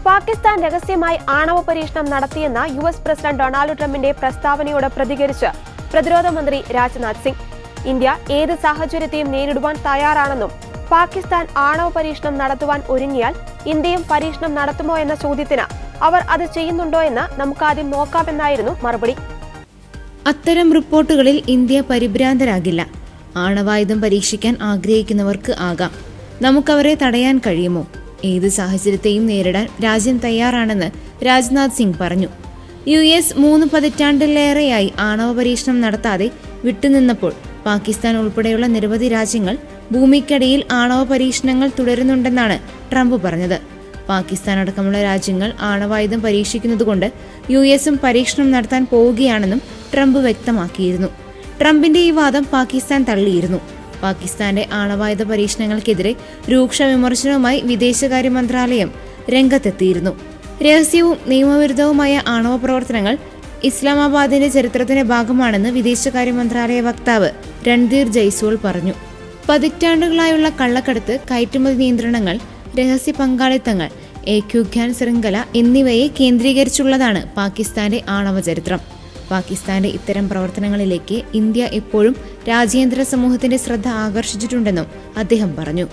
പാകിസ്ഥാൻ രഹസ്യമായി ആണവ പരീക്ഷണം നടത്തിയെന്ന US പ്രസിഡന്റ് ഡൊണാൾഡ് ട്രംപിന്റെ പ്രസ്താവനയോട് പ്രതികരിച്ച് പ്രതിരോധ മന്ത്രി രാജ്നാഥ് സിംഗ്. ഇന്ത്യ ഏത് സാഹചര്യത്തെയും നേരിടുവാൻ തയ്യാറാണെന്നും പാകിസ്ഥാൻ ആണവ പരീക്ഷണം നടത്തുവാൻ ഒരുങ്ങിയാൽ ഇന്ത്യയും പരീക്ഷണം നടത്തുമോ എന്ന ചോദ്യത്തിന് അവർ അത് ചെയ്യുന്നുണ്ടോ എന്ന് നമുക്കാദ്യം നോക്കാമെന്നായിരുന്നു മറുപടി. അത്തരം റിപ്പോർട്ടുകളിൽ ഇന്ത്യ പരിഭ്രാന്തരാകില്ല. ആണവായുധം പരീക്ഷിക്കാൻ ആഗ്രഹിക്കുന്നവർക്ക് ആകാം. നമുക്കവരെ തടയാൻ കഴിയുമോ? ഏത് സാഹചര്യത്തെയും നേരിടാൻ രാജ്യം തയ്യാറാണെന്ന് രാജ്നാഥ് സിംഗ് പറഞ്ഞു. US 3 പതിറ്റാണ്ടിലേറെയായി ആണവ പരീക്ഷണം നടത്താതെ വിട്ടുനിന്നപ്പോൾ പാകിസ്ഥാൻ ഉൾപ്പെടെയുള്ള നിരവധി രാജ്യങ്ങൾ ഭൂമിക്കടിയിൽ ആണവ പരീക്ഷണങ്ങൾ തുടരുന്നുണ്ടെന്നാണ് ട്രംപ് പറഞ്ഞത്. പാകിസ്ഥാൻ അടക്കമുള്ള രാജ്യങ്ങൾ ആണവായുധം പരീക്ഷിക്കുന്നതുകൊണ്ട് US-ഉം പരീക്ഷണം നടത്താൻ പോവുകയാണെന്നും ട്രംപ് വ്യക്തമാക്കിയിരുന്നു. ട്രംപിന്റെ ഈ വാദം പാകിസ്ഥാൻ തള്ളിയിരുന്നു. പാകിസ്ഥാന്റെ ആണവായുധ പരീക്ഷണങ്ങൾക്കെതിരെ രൂക്ഷ വിമർശനവുമായി വിദേശകാര്യ മന്ത്രാലയം രംഗത്തെത്തിയിരുന്നു. രഹസ്യവും നിയമവിരുദ്ധവുമായ ആണവ പ്രവർത്തനങ്ങൾ ഇസ്ലാമാബാദിന്റെ ചരിത്രത്തിന്റെ ഭാഗമാണെന്ന് വിദേശകാര്യ മന്ത്രാലയ വക്താവ് രൺധീർ ജയ്സ്വാൾ പറഞ്ഞു. പതിറ്റാണ്ടുകളായുള്ള കള്ളക്കടത്ത്, കയറ്റുമതി നിയന്ത്രണങ്ങൾ, രഹസ്യ പങ്കാളിത്തങ്ങൾ, ഏക്യൂഖ്യാൻ ശൃംഖല എന്നിവയെ കേന്ദ്രീകരിച്ചുള്ളതാണ് പാകിസ്ഥാന്റെ ആണവ ചരിത്രം. പാകിസ്ഥാന്റെ ഇത്തരം പ്രവർത്തനങ്ങളിലേക്ക് ഇന്ത്യ എപ്പോഴും രാജ്യാന്തര സമൂഹത്തിന്റെ ശ്രദ്ധ ആകർഷിച്ചിട്ടുണ്ടെന്നും അദ്ദേഹം പറഞ്ഞു.